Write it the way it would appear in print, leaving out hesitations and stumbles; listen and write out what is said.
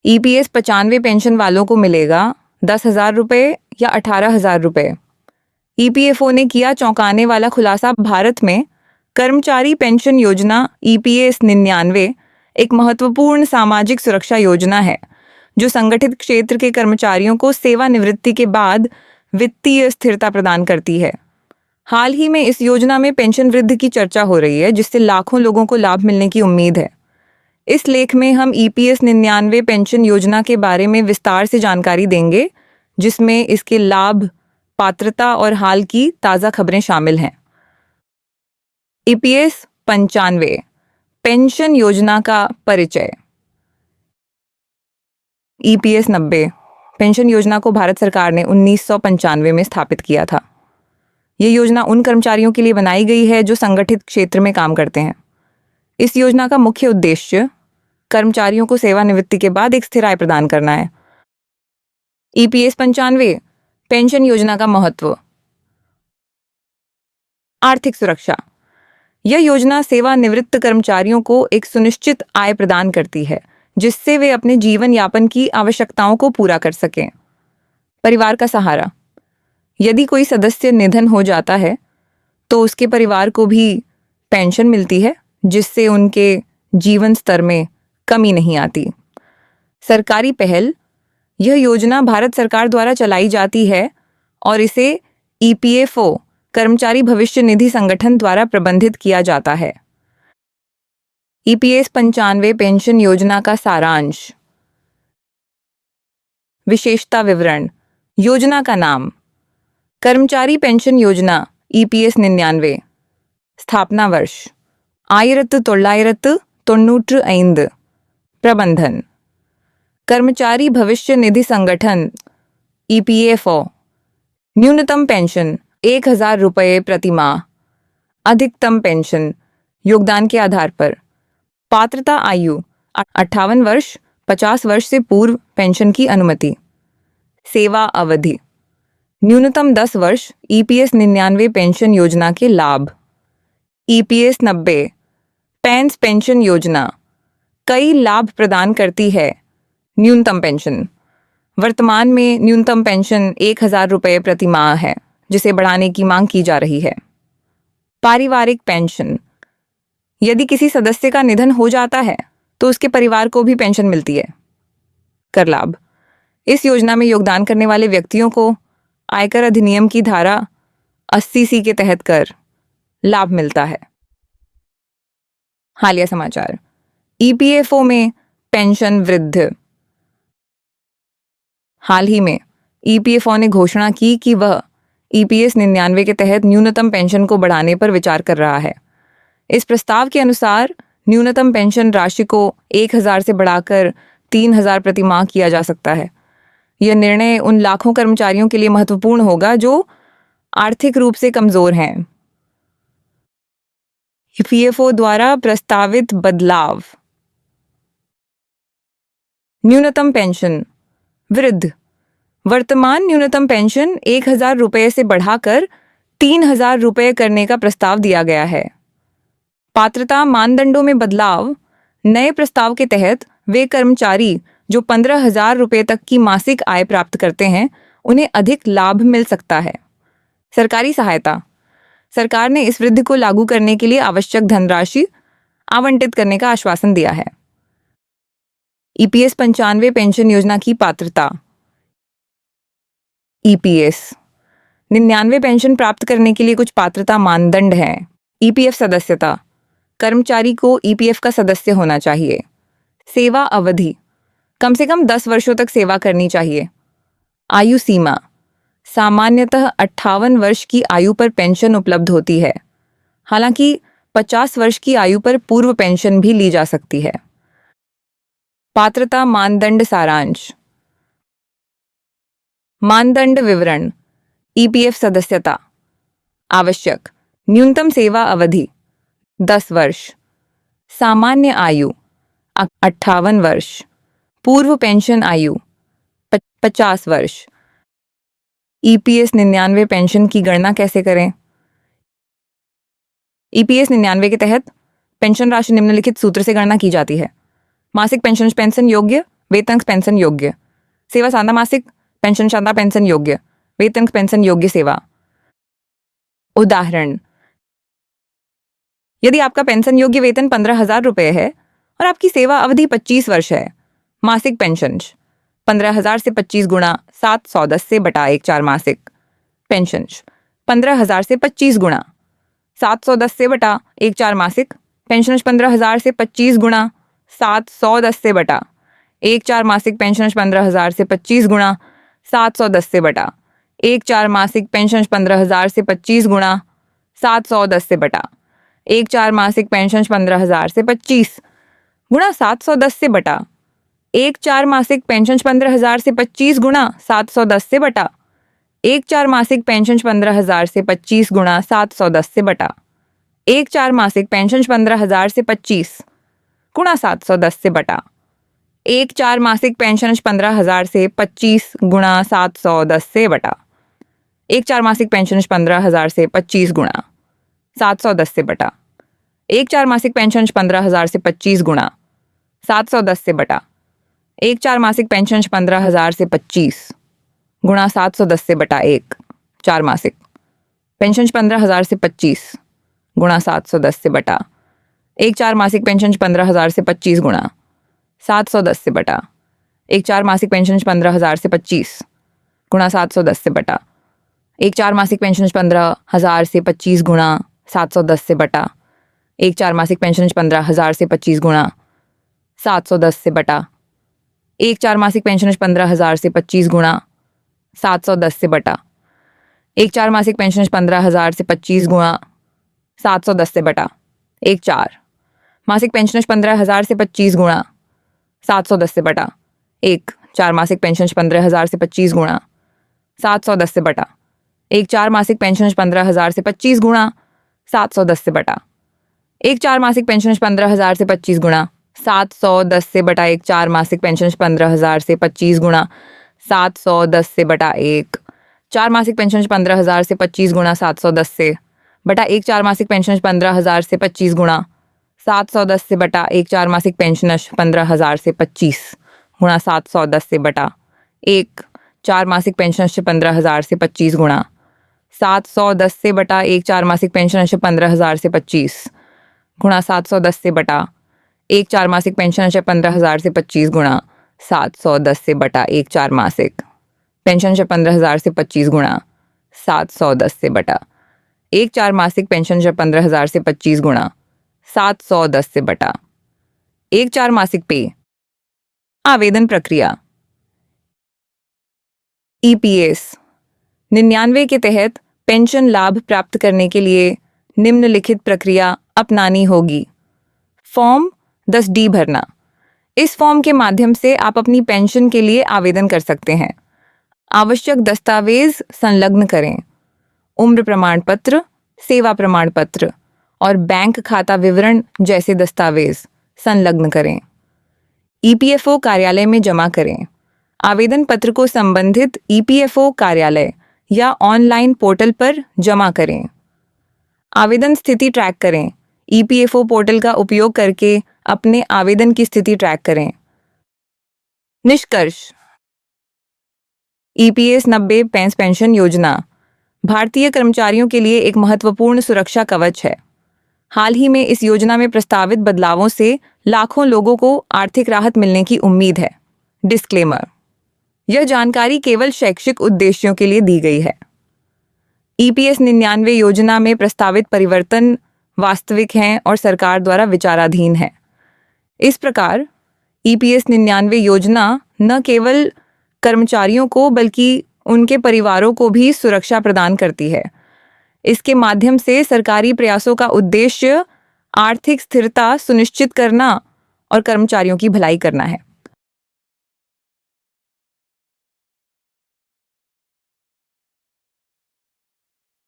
EPS 95 pension वालों को मिलेगा 10,000 रुपये या 18,000 रुपये। ईपीएफओ ने किया चौंकाने वाला खुलासा। भारत में कर्मचारी पेंशन योजना ईपीएस 99 एक महत्वपूर्ण सामाजिक सुरक्षा योजना है जो संगठित क्षेत्र के कर्मचारियों को सेवानिवृत्ति के बाद वित्तीय स्थिरता प्रदान करती है। हाल ही में इस योजना में पेंशन वृद्धि की चर्चा हो रही है, जिससे लाखों लोगों को लाभ मिलने की उम्मीद है। इस लेख में हम ईपीएस 99 पेंशन योजना के बारे में विस्तार से जानकारी देंगे, जिसमें इसके लाभ, पात्रता और हाल की ताज़ा खबरें शामिल हैं। ईपीएस 95 पेंशन योजना का परिचय। ईपीएस 90 पेंशन योजना को भारत सरकार ने 1995 में स्थापित किया था। ये योजना उन कर्मचारियों के लिए बनाई गई है जो संगठित क्षेत्र में काम करते हैं। इस योजना का मुख्य उद्देश्य कर्मचारियों को सेवानिवृत्ति के बाद एक स्थिर आय प्रदान करना है। ईपीएस 95 पेंशन योजना का महत्व। आर्थिक सुरक्षा। यह योजना सेवानिवृत्त कर्मचारियों को एक सुनिश्चित आय प्रदान करती है, जिससे वे अपने जीवन यापन की आवश्यकताओं को पूरा कर सकें। परिवार का सहारा। यदि कोई सदस्य निधन हो जाता है तो उसके परिवार को भी पेंशन मिलती है, जिससे उनके जीवन स्तर में कमी नहीं आती। सरकारी पहल। यह योजना भारत सरकार द्वारा चलाई जाती है और इसे ईपीएफओ कर्मचारी भविष्य निधि संगठन द्वारा प्रबंधित किया जाता है। ईपीएस 95 पेंशन योजना का सारांश। विशेषता विवरण। योजना का नाम कर्मचारी पेंशन योजना ईपीएस 99। स्थापना वर्ष 1995। प्रबंधन कर्मचारी भविष्य निधि संगठन ईपीएफओ। न्यूनतम पेंशन 1,000 रुपये प्रति माह। अधिकतम पेंशन योगदान के आधार पर। पात्रता आयु 58 वर्ष। 50 वर्ष से पूर्व पेंशन की अनुमति। सेवा अवधि न्यूनतम 10 वर्ष। ईपीएस 99 पेंशन योजना के लाभ। ईपीएस 90 पेंस पेंशन योजना कई लाभ प्रदान करती है। न्यूनतम पेंशन वर्तमान में न्यूनतम पेंशन 1,000 रुपये प्रति माह है, जिसे बढ़ाने की मांग की जा रही है। पारिवारिक पेंशन। यदि किसी सदस्य का निधन हो जाता है तो उसके परिवार को भी पेंशन मिलती है। कर लाभ। इस योजना में योगदान करने वाले व्यक्तियों को आयकर अधिनियम की धारा 80C के तहत कर लाभ मिलता है। हालिया समाचार। ईपीएफओ में पेंशन वृद्धि। हाल ही में ईपीएफओ ने घोषणा की कि वह ईपीएस 99 के तहत न्यूनतम पेंशन को बढ़ाने पर विचार कर रहा है। इस प्रस्ताव के अनुसार न्यूनतम पेंशन राशि को 1,000 से बढ़ाकर 3,000 प्रति माह किया जा सकता है। यह निर्णय उन लाखों कर्मचारियों के लिए महत्वपूर्ण होगा जो आर्थिक रूप से कमजोर हैं। ईपीएफओ द्वारा प्रस्तावित बदलाव। न्यूनतम पेंशन वृद्धि। वर्तमान न्यूनतम पेंशन 1,000 रुपये से बढ़ाकर 3,000 रुपये करने का प्रस्ताव दिया गया है। पात्रता मानदंडों में बदलाव। नए प्रस्ताव के तहत वे कर्मचारी जो 15,000 रुपये तक की मासिक आय प्राप्त करते हैं, उन्हें अधिक लाभ मिल सकता है। सरकारी सहायता। सरकार ने इस वृद्धि को लागू करने के लिए आवश्यक धनराशि आवंटित करने का आश्वासन दिया है। ईपीएस 95 पेंशन योजना की पात्रता। ईपीएस 99 पेंशन प्राप्त करने के लिए कुछ पात्रता मानदंड हैं। ईपीएफ सदस्यता। कर्मचारी को ईपीएफ का सदस्य होना चाहिए। सेवा अवधि। कम से कम 10 वर्षों तक सेवा करनी चाहिए। आयु सीमा। सामान्यतः 58 वर्ष की आयु पर पेंशन उपलब्ध होती है, हालांकि 50 वर्ष की आयु पर पूर्व पेंशन भी ली जा सकती है। पात्रता मानदंड सारांश। मानदंड विवरण। ईपीएफ सदस्यता। आवश्यक न्यूनतम सेवा अवधि 10 वर्ष। सामान्य आयु 58 वर्ष। पूर्व पेंशन आयु 50 वर्ष। ईपीएस 99 पेंशन की गणना कैसे करें? ईपीएस 99 के तहत पेंशन राशि निम्नलिखित सूत्र से गणना की जाती है। मासिक पेंशन योग्य वेतन पेंशन योग्य सेवा सादा मासिक पेंशन सादा पेंशन योग्य वेतन पेंशन योग्य सेवा। उदाहरण, यदि आपका पेंशन योग्य वेतन 15,000 रुपये है और आपकी सेवा अवधि 25 वर्ष है, मासिक पेंशन 15,000 से 25 गुणा 710 से बटा 1/4 मासिक पेंशन 15,000 से 25 गुणा 710 से बटा 1/4 मासिक पेंशन 15,000 से 25 गुणा 710 से बटा 1/4 मासिक पेंशन 15,000 से 25 गुणा 710 से बटा 1/4 मासिक पेंशन 15,000 से 25 गुणा 710 से बटा 1/4 मासिक पेंशन 15,000 से 25 गुणा 710 से बटा 1/4 मासिक पेंशन 15,000 से 25 गुणा 710 से बटा 1/4 मासिक पेंशन 15,000 से 25 गुणा 710 से बटा 1/4 मासिक पेंशन 15,000 से 25 गुणा 710 से बटा 1/4 मासिक पेंशन 15,000 से 25 गुणा 710 से बटा 1/4 मासिक पेंशन 15,000 से 25 गुणा 710 से बटा 1/4 मासिक पेंशन 15,000 से 25 गुणा 710 से बटा 1/4 मासिक पेंशन 15,000 से 25 गुणा 710 से बटा 1/4 मासिक पेंशन 15,000 से 25 गुणा 710 से बटा 1/4 मासिक पेंशन 15,000 से 25 गुणा 710 से बटा 1/4 मासिक पेंशन 15,000 से 25 गुणा 710 से बटा 1/4 मासिक पेंशन 15,000 से 25 गुणा 710 से बटा 1/4 मासिक पेंशन 15,000 से 25 गुणा 710 से बटा 1/4 मासिक पेंशन 15,000 से 25 गुणा 710 से बटा 1/4 मासिक पेंशन 15,000 से 25 गुणा 710 से बटा 1/4 मासिक पेंशन 15,000 से 25 गुणा 710 से बटा 1/4 मासिक पेंशन 15,000 से 25 गुणा 710 से बटा 1/4 मासिक पेंशन 15,000 से 25 गुणा 710 से बटा 1/4 मासिक पेंशन 15,000 से 25 गुणा 710 से बटा 1/4 मासिक पेंशन 15,000 से 25 गुणा 710 से बटा 1/4 मासिक पेंशन 15,000 से 25 गुणा 710 से बटा 1/4 मासिक पेंशन 15,000 से 25 गुणा 710 से बटा 1/4 मासिक पेंशन 15,000 से 25 गुणा 710 से बटा 1/4 मासिक पेंशन 15,000 से 25 गुणा 710 से बटा 1/4 मासिक पेंशन 15,000 से 25 गुणा 710 से बटा 1/4 मासिक पेंशन 15,000 से 25 गुणा 710 से बटा 1/4 मासिक पेंशन 15,000 से 25 गुणा 710 से बटा 1/4 मासिक पेंशन 15,000 से 25 गुणा 710 से बटा 1/4 मासिक पे। आवेदन प्रक्रिया। ईपीएस 99 के तहत पेंशन लाभ प्राप्त करने के लिए निम्नलिखित प्रक्रिया अपनानी होगी। फॉर्म 10D भरना। इस फॉर्म के माध्यम से आप अपनी पेंशन के लिए आवेदन कर सकते हैं। आवश्यक दस्तावेज संलग्न करें। उम्र प्रमाण पत्र, सेवा प्रमाण पत्र और बैंक खाता विवरण जैसे दस्तावेज संलग्न करें। ईपीएफओ कार्यालय में जमा करें। आवेदन पत्र को संबंधित ईपीएफओ कार्यालय या ऑनलाइन पोर्टल पर जमा करें। आवेदन स्थिति ट्रैक करें। ईपीएफओ पोर्टल का उपयोग करके अपने आवेदन की स्थिति ट्रैक करें। निष्कर्ष। ईपीएस 90 पेंशन योजना भारतीय कर्मचारियों के लिए एक महत्वपूर्ण सुरक्षा कवच है। हाल ही में इस योजना में प्रस्तावित बदलावों से लाखों लोगों को आर्थिक राहत मिलने की उम्मीद है। डिस्क्लेमर। यह जानकारी केवल शैक्षिक उद्देश्यों के लिए दी गई है। ईपीएस 99 योजना में प्रस्तावित परिवर्तन वास्तविक हैं और सरकार द्वारा विचाराधीन है। इस प्रकार ईपीएस 99 योजना न केवल कर्मचारियों को बल्कि उनके परिवारों को भी सुरक्षा प्रदान करती है। इसके माध्यम से सरकारी प्रयासों का उद्देश्य आर्थिक स्थिरता सुनिश्चित करना और कर्मचारियों की भलाई करना है।